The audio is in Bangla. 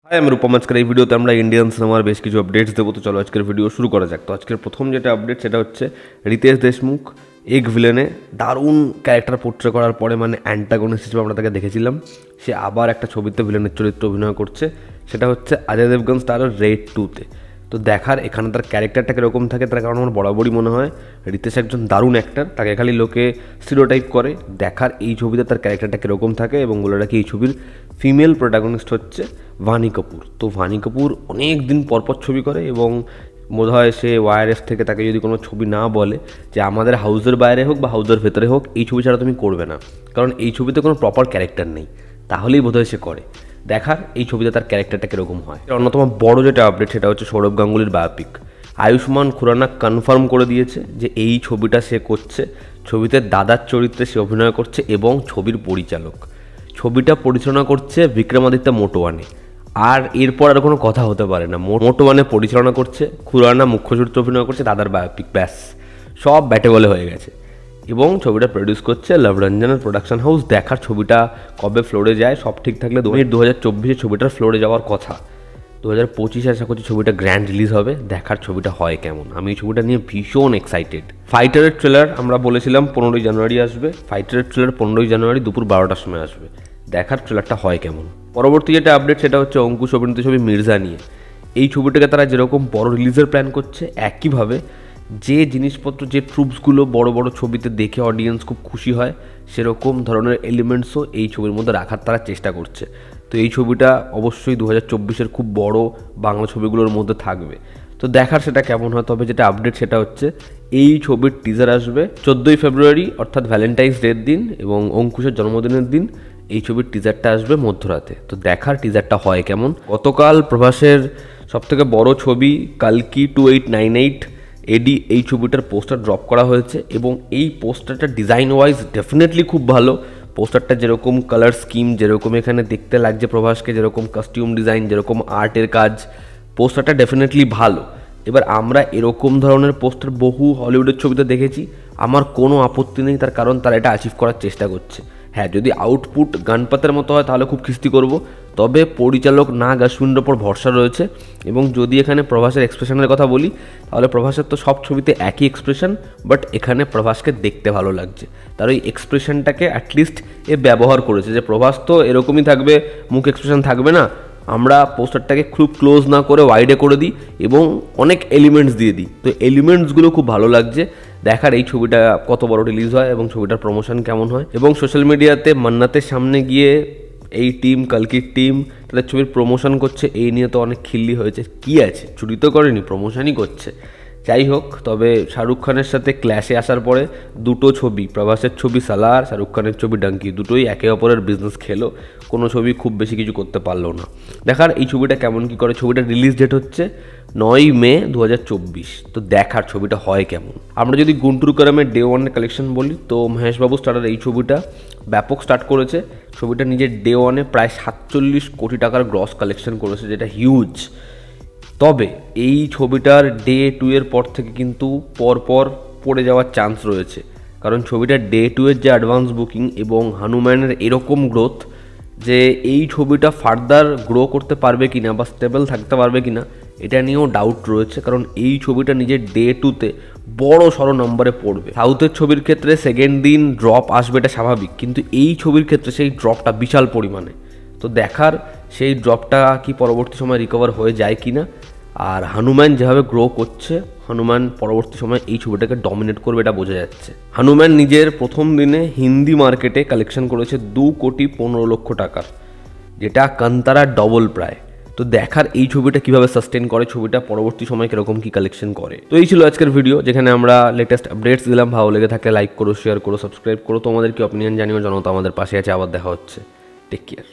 হাই, আমি রূপম। আজকের এই ভিডিওতে আমরা ইন্ডিয়ান সিনেমার বেশ কিছু আপডেটস দেবো। তো চলো আজকের ভিডিও শুরু করা যাক। তো আজকের প্রথম যেটা আপডেট সেটা হচ্ছে রিতেশ দেশমুখ এগ ভিলেনে দারুণ ক্যারেক্টার পোট্রে করার পরে, মানে অ্যান্টাগনিস্ট হিসেবে আমরা তাকে দেখেছিলাম, সে আবার একটা ছবিতে ভিলেনের চরিত্র অভিনয় করছে। সেটা হচ্ছে অজয় দেবগন স্টারের রেড 2-তে। তো দেখার এখানে তার ক্যারেক্টারটা কীরকম থাকে, তার কারণ আমার বরাবরই মনে হয় রিতেশ একজন দারুণ অ্যাক্টার, তাকে খালি লোকে স্টিরিওটাইপ করে। দেখার এই ছবিতে তার ক্যারেক্টারটা কীরকম থাকে, এবং বলে রাখি এই ছবির ফিমেল প্রোটাগনিস্ট হচ্ছে ভানি কাপুর। তো ভানি কাপুর অনেক দিন পরপর ছবি করে, এবং বোধ হয় সে ওয়াইআরএস থেকে তাকে যদি কোনো ছবি না বলে যে আমাদের হাউসের বাইরে হোক বা হাউসের ভেতরে হোক, এই ছবি ছাড়া তুমি করবে না, কারণ এই ছবিতে কোনো প্রপার ক্যারেক্টার নেই, তাহলেই বোধহয় সে করে। দেখার এই ছবিতে তার ক্যারেক্টারটা কীরকম হয়। অন্যতম বড় যেটা আপডেট সেটা হচ্ছে সৌরভ গাঙ্গুলির বায়োপিক। আয়ুষ্মান খুরানা কনফার্ম করে দিয়েছে যে এই ছবিটা সে করছে, ছবিতে দাদার চরিত্রে সে অভিনয় করছে, এবং ছবির পরিচালক, ছবিটা পরিচালনা করছে বিক্রমাদিত্য মোটওয়ানে। আর এরপর আর কোনো কথা হতে পারে না। মোটওয়ানে পরিচালনা করছে, খুরানা মুখ্য চরিত্রে অভিনয় করছে, দাদার বায়োপিক, ব্যাস সব ব্যাটে বলে হয়ে গেছে। এবং ছবিটা প্রডিউস করছে লভ রঞ্জনের প্রোডাকশন হাউস। দেখার ছবিটা কবে ফ্লোরে যায়, সব ঠিক থাকলে 2024 ছবিটার ফ্লোরে যাওয়ার কথা। 2025 আশা করছি ছবিটা গ্র্যান্ড রিলিজ হবে। দেখার ছবিটা হয় কেমন, আমি এই ছবিটা নিয়ে ভীষণ এক্সাইটেড। ফাইটারের ট্রেলার আমরা বলেছিলাম 15ই জানুয়ারি আসবে। ফাইটারের ট্রেলার 15ই জানুয়ারি দুপুর 12টার সময় আসবে। দেখার ট্রেলারটা হয় কেমন। পরবর্তী যেটা আপডেট সেটা হচ্ছে অঙ্কুশ অভিনীত ছবি মির্জা নিয়ে। এই ছবিটাকে তারা যেরকম বড় রিলিজের প্ল্যান করছে, একইভাবে যে জিনিসপত্র, যে ট্রুপসগুলো বড় বড় ছবিতে দেখে অডিয়েন্স খুব খুশি হয়, সেরকম ধরনের এলিমেন্টসও এই ছবির মধ্যে রাখার তারা চেষ্টা করছে। তো এই ছবিটা অবশ্যই 2024 খুব বড় বাংলা ছবিগুলোর মধ্যে থাকবে। তো দেখার সেটা কেমন হয়। তবে যেটা আপডেট সেটা হচ্ছে এই ছবির টিজার আসবে 14ই ফেব্রুয়ারি, অর্থাৎ ভ্যালেন্টাইন্স ডের দিন এবং অঙ্কুশের জন্মদিনের দিন। এই ছবির টিজারটা আসবে মধ্যরাতে। তো দেখার টিজারটা হয় কেমন। গতকাল প্রভাসের সবথেকে বড় ছবি কালকি 2898 এডি, এই ছবিটার পোস্টার ড্রপ করা হয়েছে, এবং এই পোস্টারটা ডিজাইন ওয়াইজ ডেফিনেটলি খুব ভালো। পোস্টারটা যেরকম কালার স্কিম, যেরকম এখানে দেখতে লাগছে প্রভাসকে, যেরকম কস্টিউম ডিজাইন, যেরকম আর্টের কাজ, পোস্টারটা ডেফিনেটলি ভালো। এবার আমরা এরকম ধরনের পোস্টার বহু হলিউডের ছবিতে দেখেছি, আমার কোনো আপত্তি নেই, তার কারণ তারা এটা অ্যাচিভ করার চেষ্টা করছে। হ্যাঁ, যদি আউটপুট গানপাতের মতো হয় তাহলে খুব খিস্তি করব, তবে পরিচালক নাগ অশ্বিনের ওপর ভরসা রয়েছে। এবং যদি এখানে প্রভাসের এক্সপ্রেশনের কথা বলি, তাহলে প্রভাসের তো সব ছবিতে একই এক্সপ্রেশন, বাট এখানে প্রভাসকে দেখতে ভালো লাগছে। তার ওই এক্সপ্রেশনটাকে অ্যাটলিস্ট ব্যবহার করেছে, যে প্রভাস তো এরকমই থাকবে, মুখ এক্সপ্রেশন থাকবে না, আমরা পোস্টারটাকে খুব ক্লোজ না করে ওয়াইডে করে দিই এবং অনেক এলিমেন্টস দিয়ে দিই। তো এলিমেন্টসগুলো খুব ভালো লাগছে। দেখার এই ছবিটা কত বড় রিলিজ হয় এবং ছবিটার প্রমোশন কেমন হয়। এবং সোশ্যাল মিডিয়াতে মান্নাতের সামনে গিয়ে এই টিম, কালকির টিম, তাদের ছবির প্রমোশন করছে, এই নিয়ে তো অনেক খিল্লি হয়েছে। কি আছে, চুরি তো করেনি, প্রমোশনই করছে। যাই হোক, তবে শাহরুখ খানের সাথে ক্ল্যাশে আসার পরে দুটো ছবি, প্রভাসের ছবি সালার, শাহরুখ খানের ছবি ডাঙ্কি, দুটোই একে অপরের বিজনেস খেলো, কোনো ছবি খুব বেশি কিছু করতে পারলো না। দেখার এই ছবিটা কেমন কী করে। ছবিটার রিলিজ ডেট হচ্ছে 9ই মে 2024। তো দেখার ছবিটা হয় কেমন। আমরা যদি গুন্টুর কারামের ডে ওয়ানের কালেকশন বলি, তো মহেশবাবু স্টারের এই ছবিটা ব্যাপক স্টার্ট করেছে। ছবিটা নিজের ডে ওয়ানে প্রায় 47 কোটি টাকার গ্রস কালেকশন করেছে, যেটা হিউজ। তবে এই ছবিটার ডে 2 এর পর থেকে কিন্তু পরপর পড়ে যাওয়ার চান্স রয়েছে, কারণ ছবিটার ডে 2 এর যে অ্যাডভান্স বুকিং এবং হনুম্যানের এরকম গ্রোথ, যে এই ছবিটা ফার্দার গ্রো করতে পারবে কিনা বা স্টেবল থাকতে পারবে কিনা, এটা নিয়েও ডাউট রয়েছে। কারণ এই ছবিটা নিজের ডে 2-তে বড় সড়ো নম্বরে পড়বে। সাউথের ছবির ক্ষেত্রে সেকেন্ড দিন ড্রপ আসবে, এটা স্বাভাবিক, কিন্তু এই ছবির ক্ষেত্রে সেই ড্রপটা বিশাল পরিমাণে। তো দেখার সেই ড্রপটা কি পরবর্তী সময় রিকভার হয়ে যায় কি না। আর হনুমান যেভাবে গ্রো করছে, হনুমান পরবর্তী সময় এই ছবিটাকে ডমিনেট করবে, এটা বোঝা যাচ্ছে। হনুমান নিজের প্রথম দিনে হিন্দি মার্কেটে কালেকশন করেছে 2,15,00,000 টাকার, যেটা কান্তারার ডবল প্রায়। তো দেখার এই ছবিটা কিভাবে সাস্টেন করে, ছবিটা পরবর্তী সময় কিরকম কি কালেকশন করে। তো এই ছিল আজকের ভিডিও, যেখানে আমরা লেটেস্ট আপডেটস দিলাম। ভালো লেগে থাকলে লাইক করো, শেয়ার করো, সাবস্ক্রাইব করো। তোমাদের কি অপিনিয়ন জানিও, জনতা আমাদের পাশে আছে। আবার দেখা হচ্ছে। Take care.